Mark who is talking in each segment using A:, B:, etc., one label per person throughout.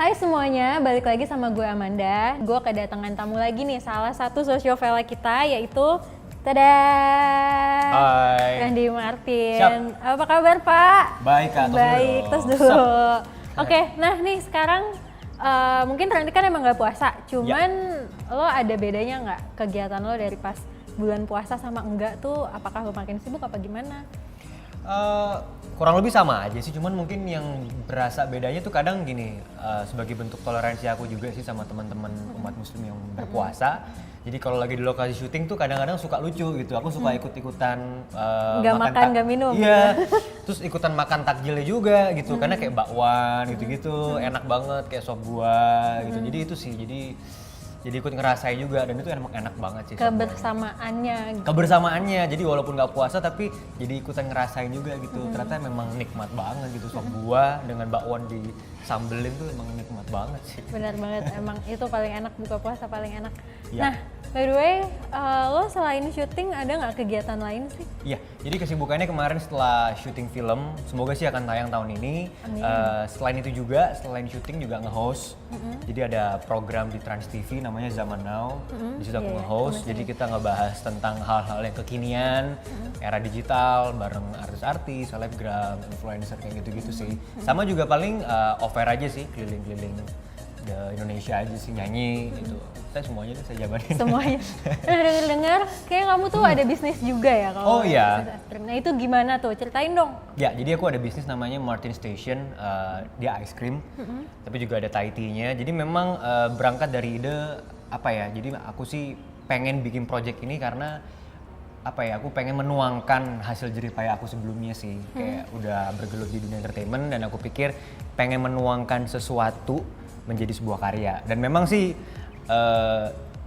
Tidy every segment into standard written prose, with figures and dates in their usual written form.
A: Hai semuanya, balik lagi sama gue Amanda. Gue kedatangan tamu lagi nih, salah satu sosiofela kita yaitu tada!
B: Hai.
A: Randy Martin.
B: Siap.
A: Apa kabar Pak?
B: Baik Kak,
A: Baik, tos dulu. Oke, nah nih sekarang mungkin Randy kan emang gak puasa, cuman lo ada bedanya nggak kegiatan lo dari pas bulan puasa sama enggak tuh? Apakah lo makin sibuk apa gimana?
B: Kurang lebih sama aja sih, cuman mungkin yang berasa bedanya tuh kadang gini, sebagai bentuk toleransi aku juga sih sama teman-teman umat muslim yang berpuasa. Jadi kalau lagi di lokasi syuting tuh kadang-kadang suka lucu gitu, aku suka ikut-ikutan
A: Nggak makan, nggak minum.
B: Iya, terus ikutan makan takjilnya juga gitu, karena kayak bakwan gitu-gitu, enak banget kayak sop buah gitu. Jadi itu sih, jadi ikut ngerasain juga dan itu emang enak banget sih.
A: Kebersamaannya.
B: Kebersamaannya, jadi walaupun nggak puasa tapi jadi ikutan ngerasain juga gitu. Ternyata memang nikmat banget gitu, sop buah dengan bakwan disambelin tuh emang nikmat banget sih.
A: Benar banget, emang itu paling enak, buka puasa paling enak.
B: Ya.
A: Nah, by the way, lo selain syuting ada nggak kegiatan lain sih?
B: Iya, jadi kesibukannya kemarin setelah syuting film, semoga sih akan tayang tahun ini. Selain itu juga, selain syuting juga nge-host. Jadi ada program di Trans TV namanya Zaman Now. Di situ aku nge-host. Jadi kita ngebahas tentang hal-hal yang kekinian, era digital, bareng artis-artis, selebgram, influencer kayak gitu-gitu sih. Sama juga paling off-air aja sih, keliling-keliling di Indonesia aja sih, nyanyi gitu. Saya semuanya deh saya jabarin.
A: Semuanya. Nah, dengar-dengar kayak kamu tuh ada bisnis juga ya kalau
B: Oh iya.
A: Nah, itu gimana tuh? Ceritain dong.
B: Ya, jadi aku ada bisnis namanya Martin Station, dia ice cream, tapi juga ada Thai tea-nya. Jadi memang berangkat dari ide apa ya? Jadi aku sih pengen bikin project ini karena apa ya? Aku pengen menuangkan hasil jerih payah aku sebelumnya sih, kayak udah bergelut di dunia entertainment dan aku pikir pengen menuangkan sesuatu menjadi sebuah karya. Dan memang sih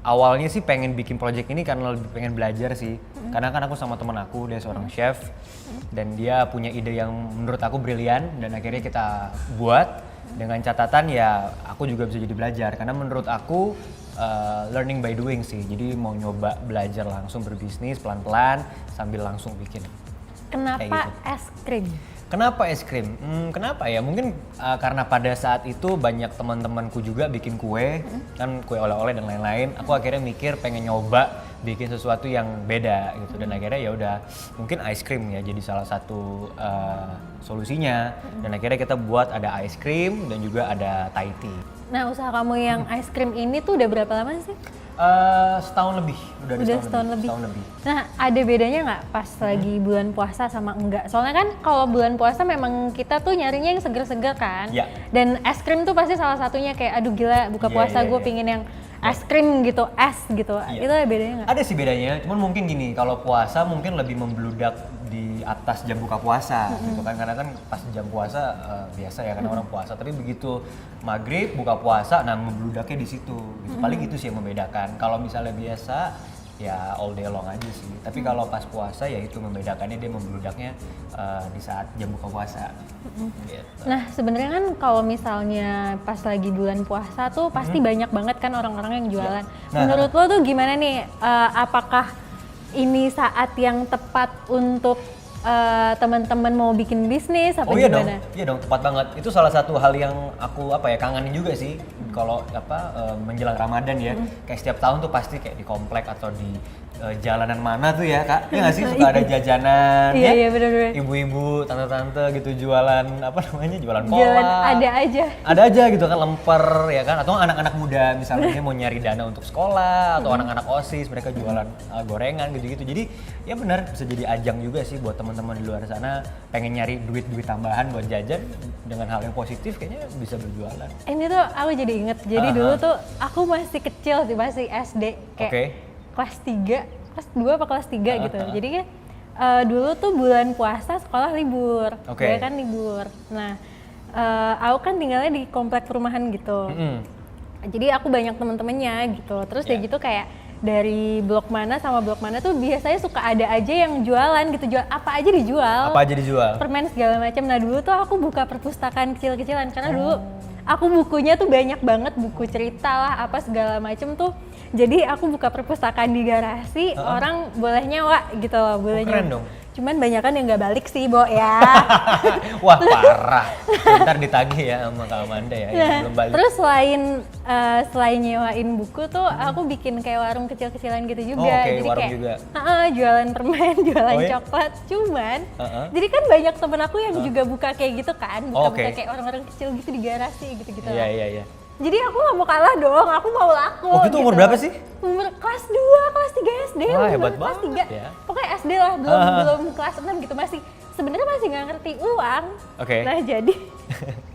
B: awalnya sih pengen bikin project ini karena lebih pengen belajar sih. Karena kan aku sama teman aku, dia seorang chef dan dia punya ide yang menurut aku brilian dan akhirnya kita buat dengan catatan ya aku juga bisa jadi belajar karena menurut aku learning by doing sih. Jadi mau nyoba belajar langsung berbisnis pelan-pelan sambil langsung bikin.
A: Kenapa
B: Kayak gitu.
A: es krim?
B: Kenapa es krim? Kenapa ya? Mungkin karena pada saat itu banyak teman-temanku juga bikin kue, kan kue oleh-oleh dan lain-lain. Aku akhirnya mikir pengen nyoba bikin sesuatu yang beda gitu. Dan akhirnya ya udah mungkin ice cream ya jadi salah satu solusinya. Dan akhirnya kita buat ada ice cream dan juga ada Thai tea.
A: Nah, usaha kamu yang es krim ini tuh udah berapa lama sih?
B: Setahun lebih, udah
A: Setahun lebih. Nah, ada bedanya nggak pas lagi bulan puasa sama enggak? Soalnya kan kalau bulan puasa memang kita tuh nyarinya yang seger-seger kan.
B: Ya.
A: Dan es krim tuh pasti salah satunya kayak aduh gila buka puasa gue pingin yang es krim gitu, es gitu. Itu ada bedanya nggak?
B: Ada sih bedanya, cuman mungkin gini, kalau puasa mungkin lebih membludak di atas jam buka puasa gitu kan, karena kan pas jam puasa biasa ya karena orang puasa, tapi begitu maghrib buka puasa, nah membludaknya di situ. Gitu. Paling itu sih yang membedakan. Kalau misalnya biasa ya all day long aja sih, tapi kalau pas puasa ya itu membedakannya dia membludaknya di saat jam buka puasa. Gitu.
A: Nah, sebenarnya kan kalau misalnya pas lagi bulan puasa tuh pasti banyak banget kan orang-orang yang jualan.
B: Nah,
A: Menurut lo tuh gimana nih? Apakah ini saat yang tepat untuk teman-teman mau bikin bisnis apa
B: iya
A: gimana?
B: Iya dong, tepat banget. Itu salah satu hal yang aku kangenin juga sih. Kalau menjelang Ramadan ya, kayak setiap tahun tuh pasti kayak di komplek atau di jalanan mana tuh ya Kak, ya nggak sih suka ada jajanan ya?
A: Iya benar-benar.
B: Ibu-ibu, tante-tante gitu jualan jualan kolak. Ada aja gitu kan, lemper ya kan, atau anak-anak muda misalnya dia mau nyari dana untuk sekolah atau anak-anak OSIS mereka jualan gorengan gitu-gitu. Jadi ya benar bisa jadi ajang juga sih buat teman-teman di luar sana pengen nyari duit tambahan buat jajan dengan hal yang positif kayaknya bisa berjualan.
A: Ini tuh aku jadi inget, jadi dulu tuh aku masih kecil sih, masih SD kayak kelas 3, kelas 2 apa kelas 3 gitu. Jadi kan dulu tuh bulan puasa sekolah libur, gue kan libur. Nah, aku kan tinggalnya di komplek perumahan gitu. Jadi aku banyak temen-temennya gitu. Terus kayak gitu kayak dari blok mana sama blok mana tuh biasanya suka ada aja yang jualan gitu, jual apa aja dijual.
B: Apa aja dijual?
A: Permen segala macam. Nah dulu tuh aku buka perpustakaan kecil-kecilan karena dulu aku bukunya tuh banyak banget, buku cerita lah apa segala macem tuh. Jadi aku buka perpustakaan di garasi, orang boleh nyewa gitu loh, boleh
B: keren dong.
A: Cuman banyakan yang nggak balik sih, Bo ya.
B: Wah parah, ntar ditagih ya sama Kak Amanda ya, yang belum balik.
A: Terus selain nyewain buku tuh, aku bikin kayak warung kecil-kecilan gitu juga.
B: Oke,
A: jadi
B: warung
A: kayak
B: juga.
A: Jualan permen, jualan
B: Oh, iya?
A: coklat. Cuman, jadi kan banyak temen aku yang juga buka kayak gitu kan, buka-buka kayak orang-orang kecil gitu di garasi gitu-gitu.
B: Iya.
A: Jadi aku nggak mau kalah dong, aku mau laku.
B: Waktu itu umur berapa sih?
A: Umur kelas 2, kelas 3 SD.
B: Wah, hebat
A: kelas
B: banget
A: 3.
B: ya.
A: Pokoknya SD lah, belum kelas 6 gitu, sebenarnya masih nggak ngerti uang.
B: Oke.
A: Nah jadi,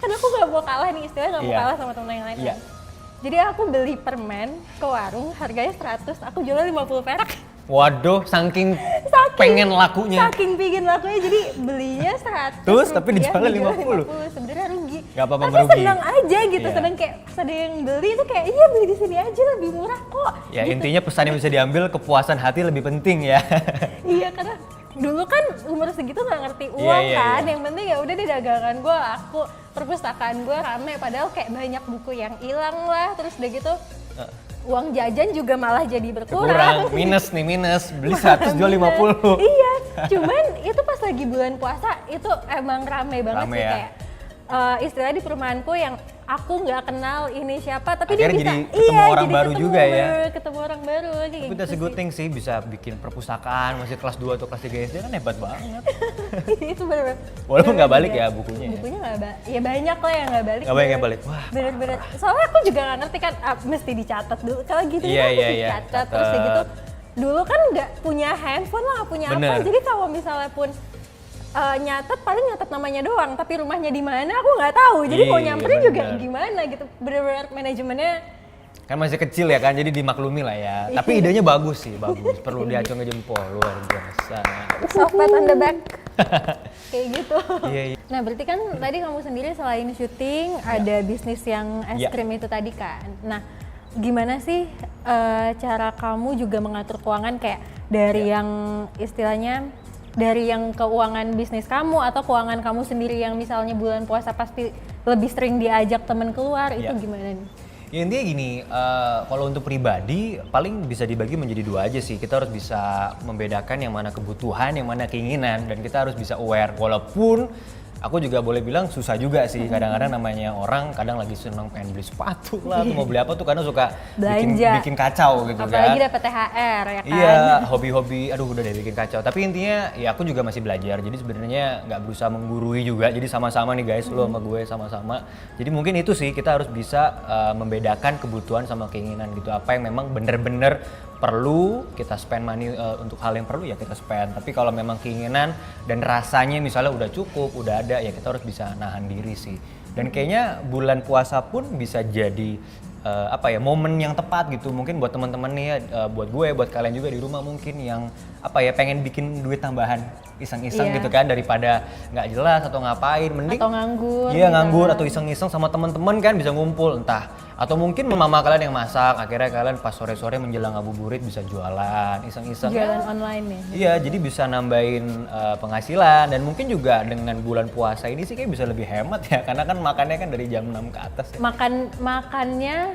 A: kan aku nggak mau kalah nih, istilahnya nggak mau
B: Iya.
A: kalah sama temen yang lain.
B: Iya.
A: Jadi aku beli permen ke warung, harganya 100, aku jualnya 50 perak.
B: Waduh, saking pengen lakunya.
A: Saking pingin lakunya, jadi belinya 100
B: Terus, tapi
A: rupiah,
B: dijualnya
A: dijual
B: 50.
A: Sebenarnya rugi.
B: Gak apa-apa
A: Tapi
B: merugi.
A: senang aja gitu,
B: Iya.
A: senang kayak pas ada yang beli itu kayak iya beli di sini aja lebih murah kok.
B: Ya
A: Gitu.
B: intinya pesan yang bisa diambil, kepuasan hati lebih penting ya.
A: Iya, karena dulu kan umur segitu nggak ngerti uang
B: Iya,
A: kan,
B: iya.
A: yang penting ya udah deh dagangan gue laku, perpustakaan gue rame, padahal kayak banyak buku yang hilang lah, terus udah gitu uang jajan juga malah jadi berkurang.
B: Kurang, minus, beli 100 jual 50.
A: Iya, cuman itu pas lagi bulan puasa itu emang rame banget
B: Rame
A: sih
B: ya.
A: kayak istilah di perumahanku yang aku nggak kenal ini siapa, tapi
B: Akhirnya
A: dia bisa
B: jadi ketemu orang baru juga ya.
A: ketemu orang baru kayak
B: Tapi
A: gitu
B: that's a good
A: sih.
B: thing sih, bisa bikin perpustakaan masih kelas 2 atau kelas 3 SD kan hebat banget.
A: Itu bener-bener.
B: Walaupun nggak balik
A: bener-bener
B: ya bukunya ya.
A: Bukunya nggak ya banyak lah yang nggak balik.
B: Nggak banyak yang balik. Wah,
A: Bener-bener. Soalnya aku juga nggak ngerti kan, mesti dicatat dulu. Kalau gitu
B: Iya,
A: kan
B: iya,
A: mesti
B: iya.
A: dicatat terus kayak gitu. Dulu kan nggak punya handphone lah, nggak punya apa.
B: Bener.
A: Jadi kalau misalnya pun nyatet paling nyatet namanya doang, tapi rumahnya di mana aku nggak tahu. Jadi mau
B: Iya,
A: nyamperin juga
B: bener.
A: gimana gitu. Bener-bener manajemennya.
B: kan masih kecil ya kan, jadi dimaklumi lah ya. Tapi idenya bagus sih, bagus. Perlu diacungi jempol, luar biasa.
A: Soft pat on the back. Kayak gitu.
B: Iya, iya.
A: Nah berarti kan tadi kamu sendiri selain syuting ada bisnis yang es
B: Ya.
A: krim itu tadi kan. Nah gimana sih cara kamu juga mengatur keuangan kayak dari yang istilahnya dari yang keuangan bisnis kamu atau keuangan kamu sendiri yang misalnya bulan puasa pasti lebih sering diajak temen keluar itu
B: Ya.
A: gimana nih?
B: Ya intinya gini, kalau untuk pribadi paling bisa dibagi menjadi dua aja sih. Kita harus bisa membedakan yang mana kebutuhan, yang mana keinginan, dan kita harus bisa aware. Walaupun aku juga boleh bilang susah juga sih. Kadang-kadang namanya orang kadang lagi seneng pengen beli sepatu lah, atau mau beli apa tuh kadang suka
A: Belanja.
B: bikin kacau gitu
A: Apalagi
B: kan.
A: dapat THR ya kan?
B: Iya, hobi-hobi, aduh udah deh bikin kacau. Tapi intinya ya aku juga masih belajar, jadi sebenarnya nggak berusaha menggurui juga. Jadi sama-sama nih guys, lo sama gue sama-sama. Jadi mungkin itu sih, kita harus bisa membedakan kebutuhan sama keinginan gitu. Apa yang memang bener-bener perlu kita spend money untuk hal yang perlu ya kita spend. Tapi kalau memang keinginan dan rasanya misalnya udah cukup, udah ada, ya kita harus bisa nahan diri sih. Dan kayaknya bulan puasa pun bisa jadi momen yang tepat gitu. Mungkin buat teman-teman nih ya, buat gue, buat kalian juga di rumah mungkin yang pengen bikin duit tambahan iseng-iseng
A: Iya.
B: gitu kan, daripada nggak jelas atau ngapain, mending
A: Atau nganggur.
B: iya
A: gitu
B: nganggur
A: kan.
B: atau iseng-iseng sama teman-teman kan bisa ngumpul entah, atau mungkin mama kalian yang masak, akhirnya kalian pas sore-sore menjelang ngabuburit bisa jualan iseng-iseng.
A: Jualan
B: Ya,
A: online ya.
B: iya, jadi bisa nambahin penghasilan, dan mungkin juga dengan bulan puasa ini sih kayak bisa lebih hemat ya, karena kan makannya kan dari jam 6 ke atas ya.
A: Makannya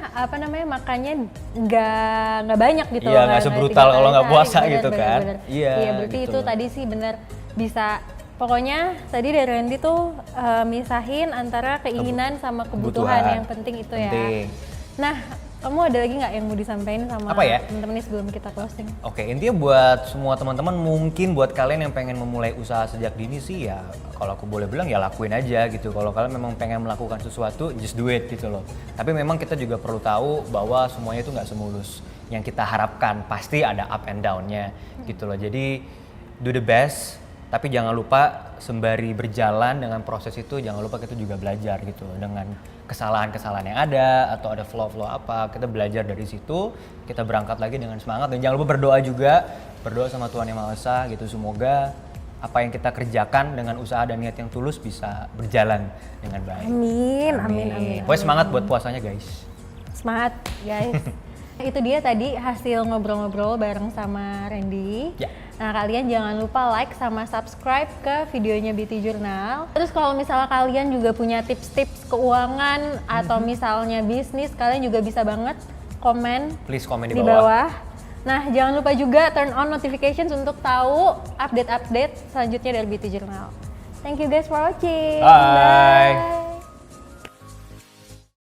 A: nggak banyak gitu.
B: Iya, nggak sebrutal kalau nggak puasa
A: Bener,
B: gitu
A: bener,
B: kan.
A: bener.
B: Iya,
A: Iya, berarti
B: gitu
A: itu
B: loh.
A: tadi sih bener bisa. Pokoknya tadi dari Randy tuh misahin antara keinginan sama kebutuhan,
B: Kebutuhan.
A: yang penting itu ya.
B: Penting.
A: Nah, kamu ada lagi nggak yang mau disampaikan sama
B: Apa ya?
A: teman-teman nih sebelum kita closing?
B: Oke, intinya buat semua teman-teman, mungkin buat kalian yang pengen memulai usaha sejak dini sih ya, kalau aku boleh bilang ya lakuin aja gitu. Kalau kalian memang pengen melakukan sesuatu, just do it gitu loh. Tapi memang kita juga perlu tahu bahwa semuanya itu nggak semulus yang kita harapkan, pasti ada up and down-nya gitu loh. Jadi do the best, tapi jangan lupa sembari berjalan dengan proses itu, jangan lupa kita juga belajar gitu loh, dengan kesalahan-kesalahan yang ada atau ada flow-flow apa, kita belajar dari situ, kita berangkat lagi dengan semangat. Dan jangan lupa berdoa juga, berdoa sama Tuhan Yang Maha Esa gitu, semoga apa yang kita kerjakan dengan usaha dan niat yang tulus bisa berjalan dengan baik.
A: Amin.
B: Pokoknya semangat buat puasanya guys.
A: Semangat guys. Itu dia tadi hasil ngobrol-ngobrol bareng sama Randy.
B: Ya.
A: Nah, kalian jangan lupa like sama subscribe ke videonya Beauty Journal. Terus kalau misalnya kalian juga punya tips-tips keuangan atau misalnya bisnis, kalian juga bisa banget komen
B: Please komen
A: di bawah. Nah, jangan lupa juga turn on notifications untuk tahu update-update selanjutnya dari Beauty Journal. Thank you guys for watching.
B: Bye.